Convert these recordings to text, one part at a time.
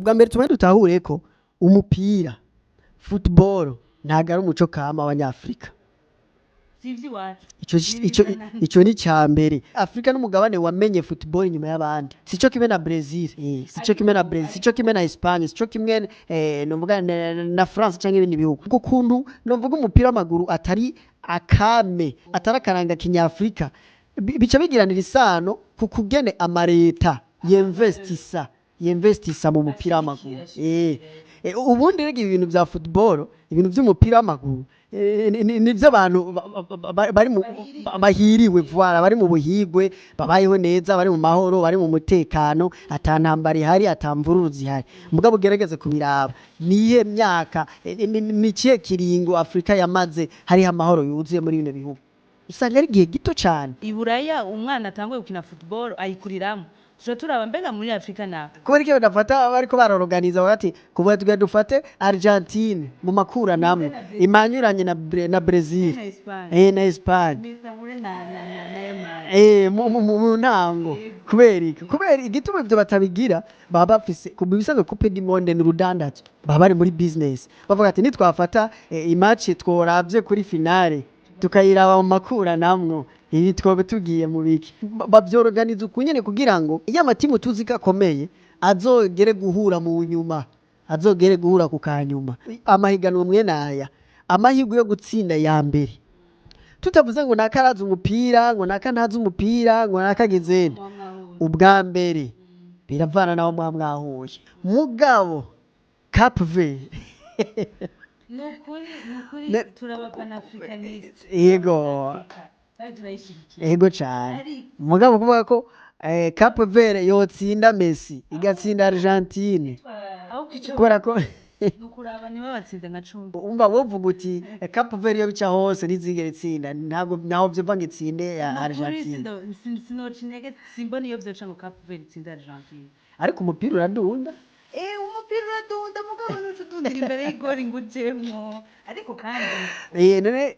ubwa mbere tumaye dutahure ko umupira football ntago ari umuco kama w'abanyafrika. Sivyo iwacu. Ico ni cambere. Afrika n'umugabane wamenye football nyuma y'abandi. Sico kimwe na Brazil, sico kimwe na Brazil, sico kimwe na Espagne, sico kimwe novuga na France canke ibindi bihugu. Kuko kuntu novuga umupira w'amaguru atari akame, atari akaranga kinyafrika, bica bigiranira isano ku kugene amareta yinvestisa mu mupira w'amaguru. Ubundi rega ibintu vya football, ibintu vy'umupira w'amaguru nivyo abantu bari mu bahiriwe voila, bari mu buhigwe, babayeho neza, bari mu mahoro, bari mu mutekano, atantambara ihari, atamvururu zihari. Mugabo ugerageze kubiraba, nihe myaka niciye kiringo Afrika yamaze hariho amahoro yuzuye muri bino bihugu? Usanga ari igihe gito cane. Iburaya umwana atanguye gukina football ayikuriramwo. Tuja turaba mbega muri Afrika naho. Kubera iki badafata bariko barorganiza bati kuvuga tugende dufate Argentine mu makura namwe imanyuranye na Brazil na Espagne mu ntango. Kubera iki? Kubera igituma ivyo batabigira baba bafise kubisanzwe Coupe du Monde n'urudandazo, baba bari muri business bavuga ati nitwafata imatch tworavye kuri finale tukayiraba mu makura namwo ibi twobe tugiye mu biki, bavyorganiza ukunyene kugira ngo iyo amatimu tuzi ko akomeye azogere guhura mu nyuma, azogere guhura ku kanyuma. Amahiganwa mwene aya amahirwe yo gutsinda ya mbere, tutavuze ngo nakaraza umupira, ngo nakantaza umupira, ngo nakagize ubwa mbere, biravana naho mwahuye. Mugabo Cape Verde nukuri turaba panafricaniste. Ego cane. Mugabo kuvuga ko Cape Verde yotsinda Messi igatsinda Argentine kubera ko nukuraba nibo batsinze nka 10. Umva wovuga uti Cape Verde yo bica hose ntizigere itsinda, ntabwo naho vyova ngo itsinde ya Argentine. Sinocinege simbona iyo vyoca ngo Cape Verde itsinde Argentine. Ariko umupira uradunda. Umupira uradunda mugabo n'utudundira imbere y'igori ngujemwo. Ariko kandi none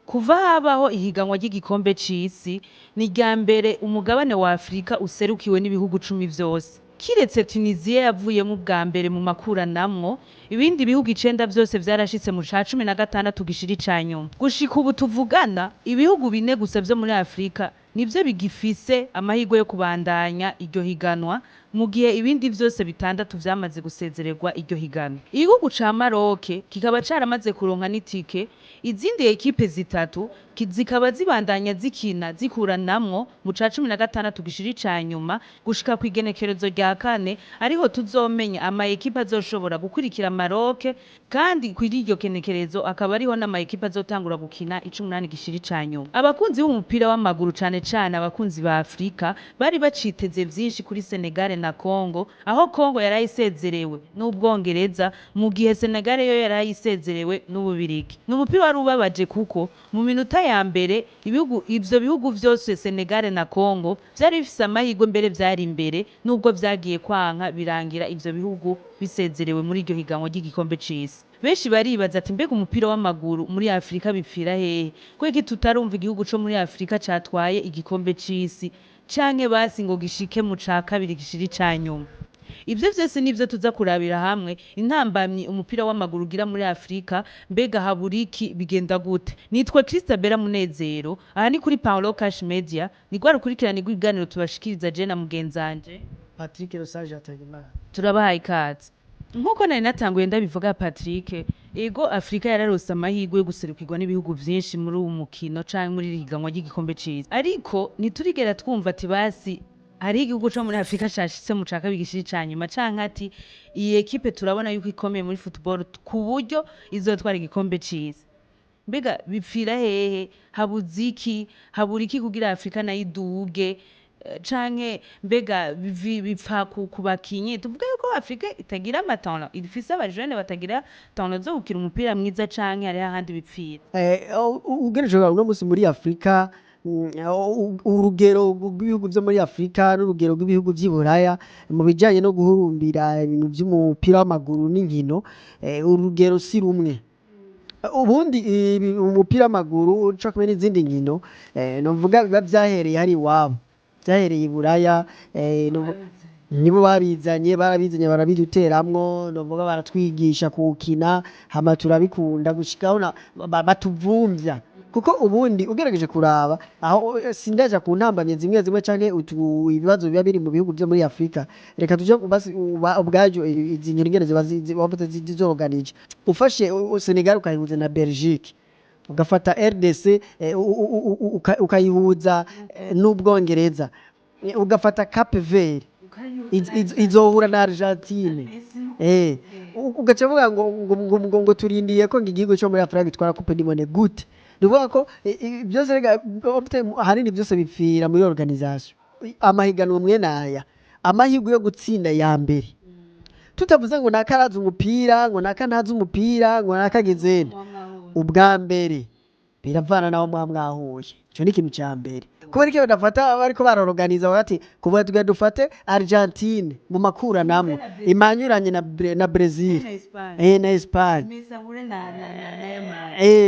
kuva habaho ihiganwa ry'igikombe c'isi ni rya mbere umugabane wa Afrika userukiwe n'ibihugu 10 vyose. Kiretse Tunisia yavuyemo bwa mbere mu makura namwo, ibindi bihugu 9 vyose vyarashitse mu ca 16 gishiri canyuma. Gushika ubu tuvugana ibihugu 4 gusa vyo muri Afrika nivyo bigifise amahirwe yo kubandanya iryo higanwa, mu gihe ibindi vyose 6 vyamaze gusezererwa iryo higanwa. Igihugu ca Maroc kikaba caramaze kuronka n'itike, izindi ekipe 3 zikaba zibandanya zikina zikuranamwo mu ca 16 gishiri canyuma gushika ku igenekerezo rya 4 ariho tuzomenya ama ekipe azoshobora gukurikira Maroc, kandi kuri iryo genekerezo akaba ariho n'ama ekipe azotangura gukina 18 gishiri canyuma. Abakunzi b'umupira w'amaguru cane cane abakunzi ba Afrika bari baciteze vyinshi kuri Senegal na Congo, aho Congo yarayisezerewe n'Ubwongereza mu gihe Senegal yo yarayisezerewe n'Ububirigi. N'umupira wari ubabaje kuko mu minuta ya mbere ivyo bihugu vyose Senegal na Congo vyari bifise amahirwe mbere vyari imbere, nubwo vyagiye kwanka birangira ivyo bihugu bisezerewe muri iryo higanwa ry'igikombe c'isi. Benshi baribaza ati mbega umupira w'amaguru muri Afrika bipfira hehe? Kweki tutarumva igihugu co muri Afrika catwaye igikombe c'isi canke basi ngo gishike mu ca 2 gishiri canyuma. Ivyo vyose nivyo tuza kurabira hamwe intambamyi umupira w'amaguru ugira muri Afrika, mbega haburiki bigenda gute. Nitwa Christabella Munezero, aha ni kuri Paulo Cash Media, ni gwa rukurikirana ibiganiro tubashikiriza je na mugenzanje Patrick Rosaje Atagimana. Turabahaye ikaze. Nkuko nari natanguye ndabivuga Patrick, ego Afrika yararose amahirwe yo guserukirwa n'ibihugu vyinshi muri uwo mukino canke muri higanwa ry'igikombe c'isi. Ariko niturigera twumva ati basi hari igihugu co muri Afrika cashitse mu ca 2 gishiri canyuma canke ati iyi ekipe turabona yuko ikomeye muri football ku buryo izotwara igikombe c'isi. Mbega bipfira hehe? Habuziki kugira Afrika nayo iduge canke mbega bipfa kubakinyi? Tuvuga yuko Afrika itagira amatalent, ifise abajene batagira talent zo gukina umupira mwiza canke hari ahandi bipfira. Ugereje uno musi muri Afrika, urugero rw'ibihugu vyo muri Afrika n'urugero rw'ibihugu vy'Iburaya mu bijanye no guhurumbira ibintu vy'umupira w'amaguru n'inkino, urugero si rumwe. Ubundi umupira w'amaguru co kumwe n'izindi nkino novuga biba vyahereye hari iwabo, vyahereye Iburaya nibo babizanye barabiduteramwo novuga baratwigisha kuwukina hama turabikunda gushikaho batuvumvya kuko ubundi ugerageje kuraba aho sindaja ku ntambamye zimwe zimwe canke ibibazo biba biri mu bihugu vyo muri Afrika reka tuje ubwajo izi nkino ingene ziba zoroganije ufashe Senegal ukayihuza na Belgique ugafata RDC ukayihuza n'Ubwongereza ugafata Cape Verde izohura na Argentine ugaca uvuga ngo turindiye ko igihugu cyo muri Afrika gitwara Coupe du Monde gute nuvuga ko byose ahanini byose bipfira muri organisation amahiganwa mwe naya amahirwe yo gutsinda ya mbere tutavuze ngo nakaraza umupira ngo nakanaza umupira ngo nakagezene ubwa mbere biravana nawo mwahuye cyo ni ikintu cya mbere kubera ko badafata bariko barorganiza bati kuvuga tugiye dufate Argentine mu makura namwe imanyuranye na Brazil na Espagne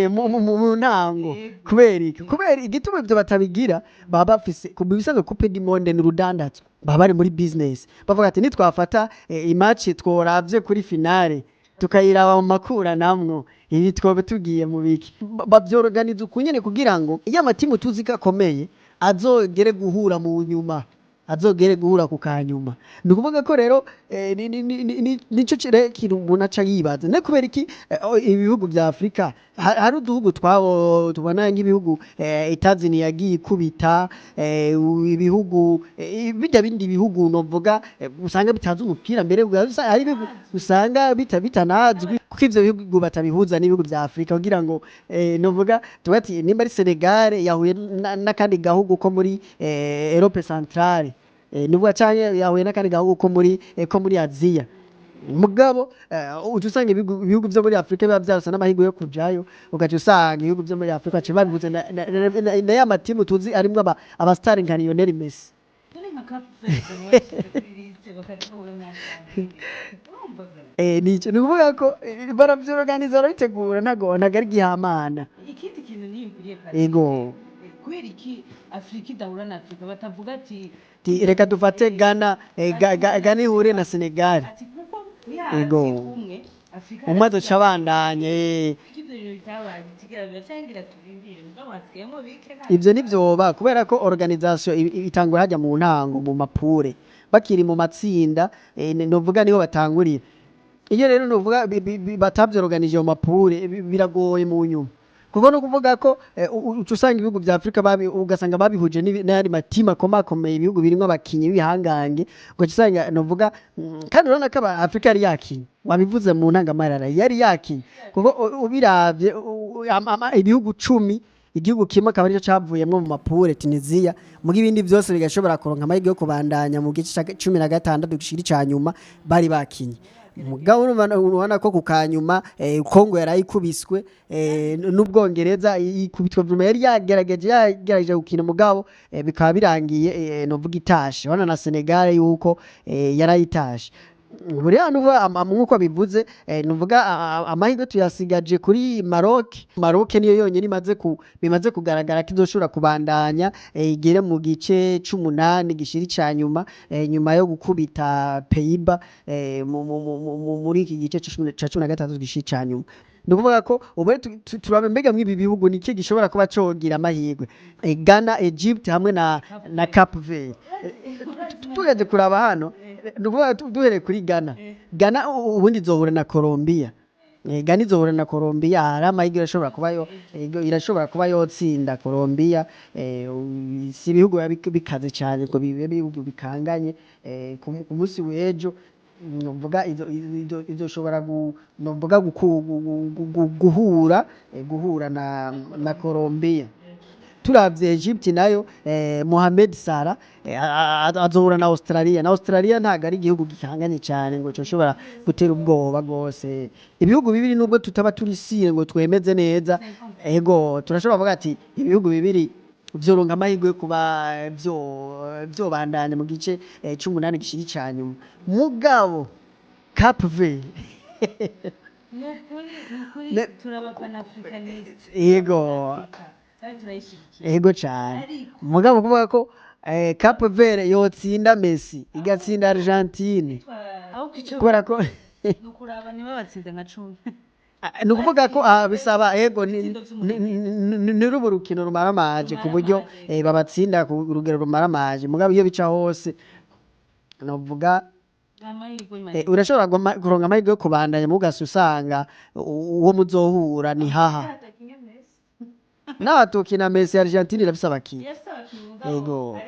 mu ntango kubera igituma ibyo batabigira baba bafise kubisanzwe Coupe du Monde n'urudandazo baba bari muri business bavuga ati nitwafata imatch tworavye kuri finale tukayiraba mu makura namwo ibi twobe tugiye mu biki bavyorganiza ukunyene kugira ngo iyo amatimu tuzi ko akomeye azogere guhura mu nyuma azogere guhura ku kanyuma nukuvuga ko rero nico kintu umuntu aca yibaza ne kubera iki ibihugu vya Afrika hari uduhugu twabo tubona nk'ibihugu Etazini yagiye ikubita ibihugu bijya bindi bihugu novuga usanga bitazi umupira mbere ari usanga bitanazwi kuko ivyo bihugu batabihuza n'ibihugu vya Afrika kugira ngo novuga tubati nimba ari Senegal yahuye n'akandi gahugu ko muri Europe Centrale nuvuga cyane yahuye n'akandi gahugu ko muri Aziya mugabo utusanga ibihugu byo muri Afrika biba byarasa n'amahirwe yo kujayo ugaca usanga ibihugu byo muri Afrika babibuze na ya matimu tuzi arimwe abastar nka Lionel Messi nico nuvuga ko baravyorganiza barabitegura ntago ari gihamana ikindi kintu niyumviriye ego kubera iki Afrika idahura na Afrika batavuga ati reka dufate Ghana ihure na Senegal ego umwe duca bandanye ivyo nivyoba kubera ko organisation itangura hajya mu ntango mu mapure bakiri mu matsinda novuga niho batangurira iyo rero novuga batavyorganije mu mapure biragoye mu nyuma kuko no kuvuga ko ucusanga ibihugu vya Afrika ugasanga babihuje n'ari matima akomakomeye ibihugu birimo abakinyi b'ibihangange ugasanga novuga kandi urabona ko Afrika yari yakinye wabivuze mu ntangamarara yari yakinye kuko ubiravye ibihugu 10 igihugu kimwe akaba arico cavuyemwo mu mapure Tunisia mugi ibindi byose bigashobora kuronka amahirwe yo kubandanya mu gice 16 gishiri cyanyuma bari bakinye mugabo urabona ko kukanyuma Kongo yarayikubiswe n'Ubwongereza ikubitwa vuba yari yagerageje gukina mugabo bikaba birangiye novuga itashe wana na Senegal yuko yarayitashe buri hano nkuko bivuze nuvuga amahirwe tuyasigaje kuri Maroc niyo yonyine bimaze kugaragara ko izoshobora kubandanya igere mu gice 18 gishiri cyanyuma nyuma yo gukubita Pays-Bas muri iki gice ca 13 gishiri cyanyuma nukuvuga ko ubu turabe mbega mw'ibi bihugu niki gishobora kuba cogira amahirwe Ghana Egypt hamwe na Cape Verde tugeje kuraba hano nukuvuga duhere kuri Ghana ubundi zohura na Colombia Ghana izohura na Colombia hari amahirwe irashobora kuba yotsinda Colombia si ibihugu bikaze cyane ngo bibe bihugu bikanganye ku munsi w'ejo novuga izoshobora novuga guhura na Colombia turavye Egypt nayo Mohamed Salah azohura na Australia ntago ari igihugu gikanganye cyane ngo coshobora gutera ubwoba gose ibihugu bibiri nubwo tutaba turisire ngo twemeze neza ego turashobora kuvuga ati ibihugu bibiri vyoronka amahirwe kuba vyo bandanya mu gice 18 gishiri cyanyuma mugabo Cape Verde turaba pan-africaniste ego cyane mugabo kuvuga ko Cape Verde yotsinda Messi igatsinda Argentine aho kwica kubera ko nukuraba niba batsinze nka 10 ni ukuvuga ko bisaba ego ntiruba urukino rumaramaje ku buryo babatsinda ku rugero rumaramaje mugabo iyo bica hose novuga urashobora kuronka amahirwe yo kubandanya mugasi usanga uwo muzohura ni haha n'abatukina Messi Argentine irafise abakinyi ego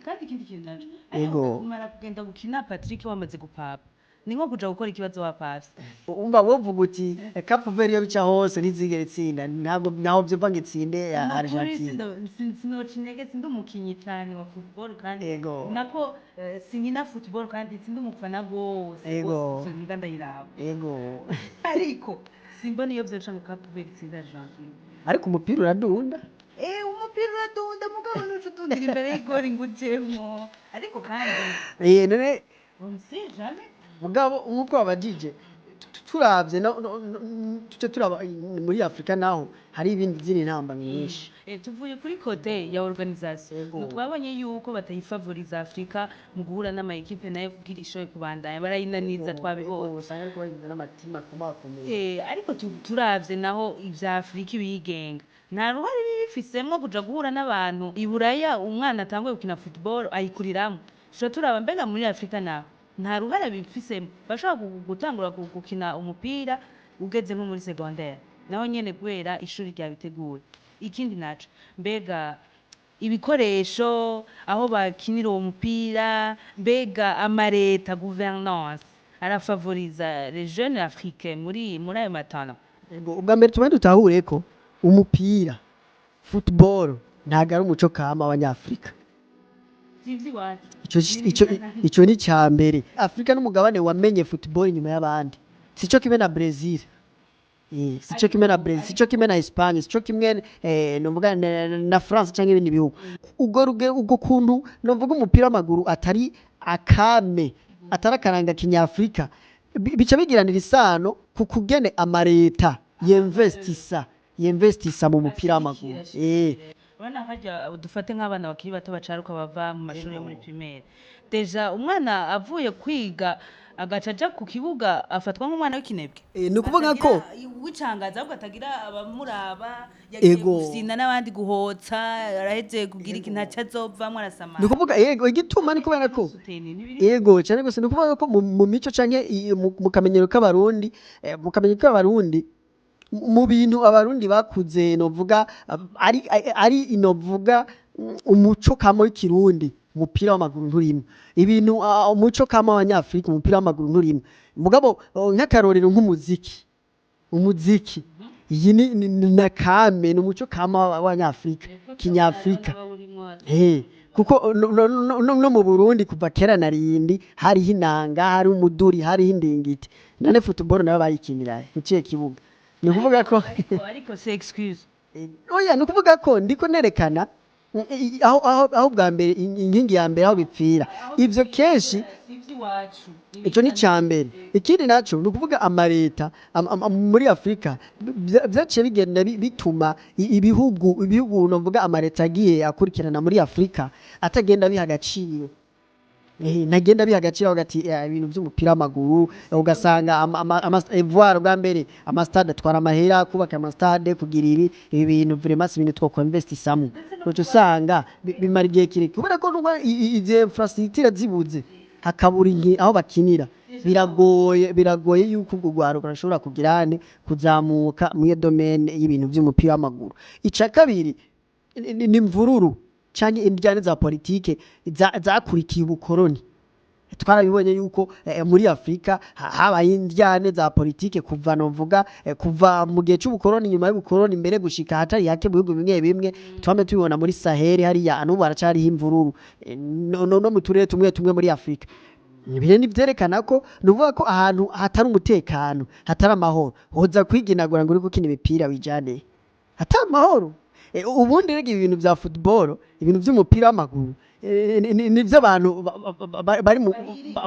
kandi ikindi kintu naco ego umara kugenda gukina Patrick wamaze gupapa ni nko kuja gukora ikibazo wa pasi umva wovuga uti Cape Verde iyo bica hose ntizigera itsinda ntabwo naho vyova ngo itsinde ya Argentine sinocinege sindi umukinyi cane wa football kandi ego nako sinkina football kandi sindi umufana gose ego nga ndayiraba ego ariko simbona iyo vyoca ngo Cape Verde itsinda Argentine ariko umupira uradunda umupira uradunda mugabo nuca udundira imbere y'igori ngo ujemwo ariko kandi none on sait jamais mugabo nk'uko abajije turavye tuce turaba muri Afrika naho hari ibindi zindi ntamba nyinshi tuvuye kuri kote ya organisation twabonye yuko batayifavoriza Afrika mu guhura n'ama equipe nayo kugira ishoye kubandanya barayinaniza twabibonye usanga ariko bagize n'amatima kumakomeye ariko turavye naho ivya Afrika ibigenga nta ruhare bifisemwo kuja guhura n'abantu iburaya umwana atanguye gukina football ayikuriramwo tuca turaba mbega muri Afrika naho nta ruhare bifisemo bashobora gutangura gukina umupira ugeze nko muri secondaire naho nyene kubera ishuri ryabiteguye ikindi naco mbega ibikoresho aho bakinira uwo mupira mbega amareta gouvernance arafavoriza les jeunes africains muri ayo matana ubwa mbere tubaye dutahure ko umupira football ntago ari umuco kama w'abanyafrika ico ni ca mbere Afrika n'umugabane wamenye football nyuma y'abandi sico kimwe na Brazil sico kimwe na Brazil sico kimwe na Espagne sico kimwe novuga na France canke ibindi bihugu ubwo kuntu novuga umupira w'amaguru atari akame atari akaranga kinyafrika bica bigiranira isano ku kugene amareta yinvestisa mu mupira w'amaguru Wana hajya dufate nk'abana bakiri bato bacaruka bava mu mashuri yo muri primaire deja umwana avuye kwiga agacaja ku kibuga afatwa nk'umwana w'ikinebwe ni ukuvuga ko wicangaza ahubwo atagira abamuraba yagiye gusinda n'abandi guhotsa araheze kugira ikintu acazovamwo arasamara ni ukuvuga yego igituma ni kubera ko yego cyane gose ni ukuvuga ko mu mico canke mu kamenyero k'abarundi mu bintu abarundi bakuze novuga ari inovuga umuco kama w'ikirundi umupira w'amaguru nturimo ibintu umuco kama w'abanyafrika umupira w'amaguru nturimo mugabo nk'akarorero umuziki iyi ni nakame ni umuco kama w'abanyafrika kinyafrika kuko no mu Burundi kuva kera narindi hariho inanga hari umuduri hariho indingiti none football nayo bayikinira nciye kibuga ni ukuvuga ko ariko c'est excuse oya ni ukuvuga ko ndiko nerekana aho bwa mbere inkingi ya mbere aho bipfira ivyo kenshi ico ni cambere ikindi naco ni ukuvuga amareta muri Afrika vyaciye bigenda bituma ibihugu novuga amareta agiye akurikirana muri Afrika atagenda biha agaciro nagenda biha agaciro hagati ibintu by'umupira w'amaguru ugasanga voir bwa mbere amastade atwara amahera kubaka amastade kugira ibi bintu vraiment ibintu two investisamo cyo usanga bimara igihe kire kubera ko izi infrastructure zibuze hakabura aho bakinira biragoye yuko ubwo rwaro rashobora kugirane kuzamuka mu domaine y'ibintu by'umupira w'amaguru ica kabiri ni mvururu canke indyane za politike zakurikiye ubukoroni twarabibonye yuko muri Afrika habaye indyane za politike kuva novuga kuva mu gihe cy'ubukoroni nyuma y'ubukoroni mbere gushika hatari hake mu bihugu bimwe bimwe twame tubibona muri Sahel hariya n'ubu baracariho imvururu no mu turere tumwe muri Afrika ibintu nivyerekana ko nuvuga ko ahantu hatari umutekano hatari amahoro hoza kwiginagura ngo uri gukina imipira wijane hatari amahoro ubundi rege ibintu vya football ibintu vy'umupira w'amaguru nivyo abantu bari mu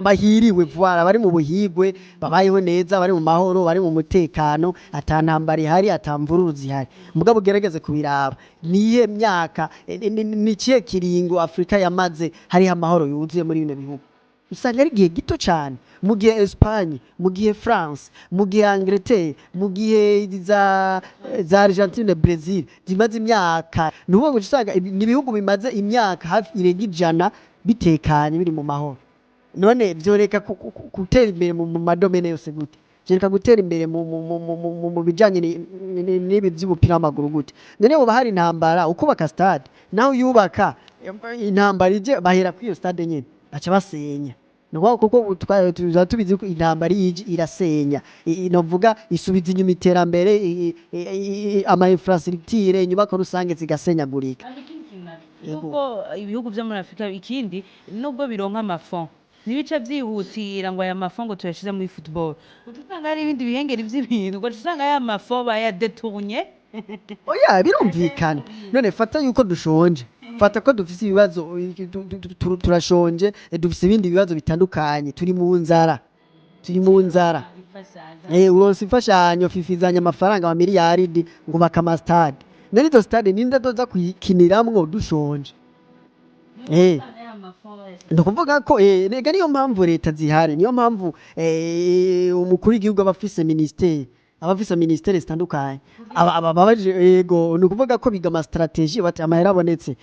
bahiriwe vuba bari mu buhigwe babayeho neza bari mu mahoro bari mu mutekano atantambara ihari atamvururu zihari mugabo ugerageze kubiraba niye myaka nikiye kiringo Afrika yamaze hari amahoro yuzuye muri bino bihugu usanga ari igihe gito cyane mu gihe Espagne mu gihe France mu gihe Angleterre mu gihe za Argentine Brazil zimaze imyaka nuvuga ngo usanga ni ibihugu bimaze imyaka hafi irenga 100 bitekanye biri mu mahoro none byoreka gutera imbere mu madomene yose gute byoreka gutera imbere mu bijanye n'ibi by'umupira w'amaguru gute none bo bahari intambara ukubaka stade naho yubaka intambara ije bahera kuri iyo stade nyene baca basenya nuko kuko tubizi ko intambara irasenya novuga isubiza inyuma iterambere ama infrastructure inyubako rusange zigasenyagurika kuko ibihugu byo muri Afrika ikindi nubwo bironka amafond nibica byihutira ngo aya mafond ngo tuyashize muri football utusanga hari ibindi bihengeri by'ibintu ngo tusanga aya mafond baya detourner oya birumvikana none fata yuko dushonje fata ko dufise ibibazo turashonje dufise ibindi bibazo bitandukanye turi mu nzara uronse imfashanyo fifizanya amafaranga miliyaridi ngo bakama stade none izo stade ninde doza kuyikiniramwo dushonje ndakuvuga ko nega niyo mpamvu leta zihari niyo mpamvu umukuru w'igihugu abafise ministeri zitandukanye ababaje yego nukuvuga ko biga ama strategie bati amahera abonetse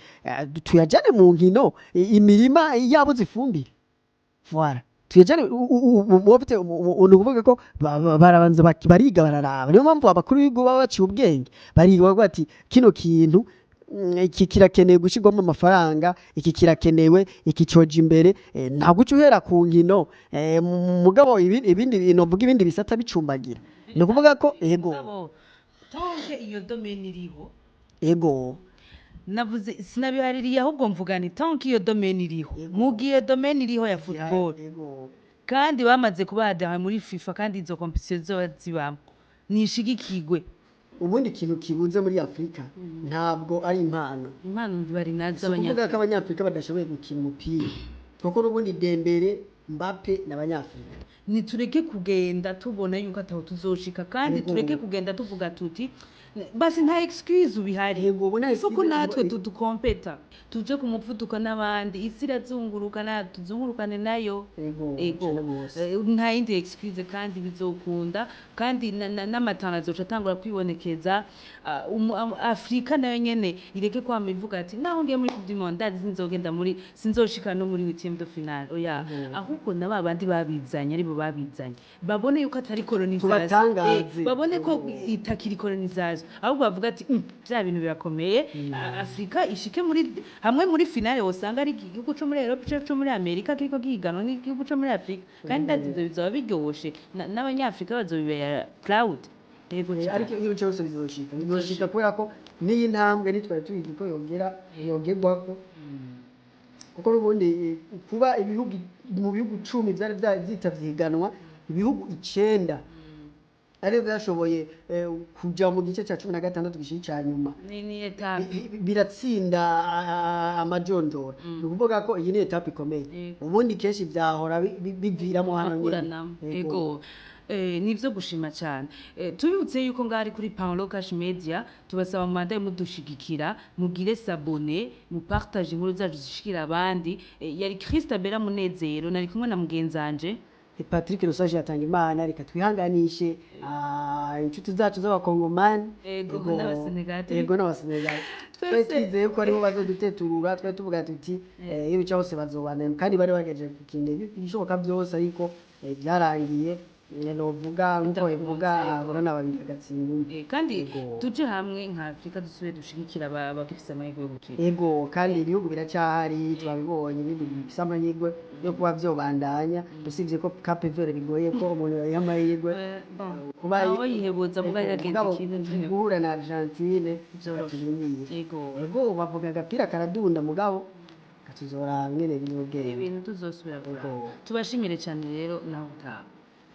tuyajane mu nkino imirima yabuze ifumbire voilà tuyajane ubufite nukuvuga ko barabanza bariga bararaba niyo mpamvu abakuru b'igihugu baba baciye ubwenge bariga bati kino kintu iki kirakenewe gushirwamo amafaranga iki kirakenewe iki coje imbere ntabwo uca uhera ku nkino mugabo ibindi novuga ibindi bisata bicumbagira ni ukuvuga ko ego tonke iyo domaine iriho ego navuze sinabihaririye ahubwo mvuga ni tonke iyo domaine iriho mugiye domaine iriho ya football kandi bamaze kubadaha muri FIFA kandi izo competition zo zibamo nishigikigwe ubundi kintu kibuze muri Afrika ntabwo ari impano bari nazo kuvuga ko abanyafrika badashoboye gukina umupira kuko n'ubundi Dembele Mbappe n'abanyafrika nitureke kugenda tubona yuko ataho tuzoshika kandi tureke kugenda tuvuga tuti basi nta excuse ubihari kuko natwe tudukompeta tuje ku muvuduko n'abandi isi irazunguruka tuzungurukane nayo ego nta yindi excuse kandi bizokunda kandi n'amatanga azoca atangura kwibonekeza Afrika nayo nyene ireke kwama ivuga ati naho ngiye muri Coupe du Monde sinzogenda sinzoshika no muri 8e de finale oya ahubwo nababandi babizanye aribo babizanye babone yuko atari colonisation babone ko itakiri colonisation ahubwo bavuga ati bya bintu birakomeye Afrika ishike hamwe muri finale usanga ari igihugu cyo muri Europe cyo muri Amerika kiriko gihiganwa n'igihugu cyo muri Afrika kandi ndazizo bizaba biryoshe n'abanyafrika bazobibera proud ariko iyo cyose bizoshika kubera ko niyi ntambwe nitwari tuyizi ko yogerwako kuko ubundi kuba ibihugu mu bihugu 10 byari byitavyiganwa ibihugu 9 ari byashoboye kuja mu gice cya 16 gishika nyuma ni etape biratsinda amajonjora ukuvuga ko iyi ni etape ikomeye ubundi keshi byahora biviramo hano ego nivyo gushima cyane tubibutse yuko ngari kuri Paulo Cash Media tubasaba manda mudushigikira mugire s'abonner mu partage inkuru zacu zishikira abandi yari Christabella Munezero nari kumwe na mugenzanje Patrick Rusaje yatanga imana reka twihanganishe inshuti zacu z'abakongomani ego n'abasenegal twizeye ko aribo bazoduteturura twe tuvuga tuti iyo bica hose bazobana kandi bari bagejeje ku kintu bishoboka byose ariko byarangiye novuga nkuko bivuga abona babiri gatsinda kandi tuje hamwe nka Afrika dusubire dushigikira abafise amahirwe yo gukira ego kandi ibihugu biracyahari twabibonye ibindi bifise amahirwe yo kuba vyobandanya usivye ko Cape Verde bigoye ko umuntu yamahirwe kuba yihebutsa muga yagenda ikintu guhura na Argentine ego bavuga agapira karadunda mugabo katuzora ngene ibintu tuzosubira tubashimire cyane rero naho utaha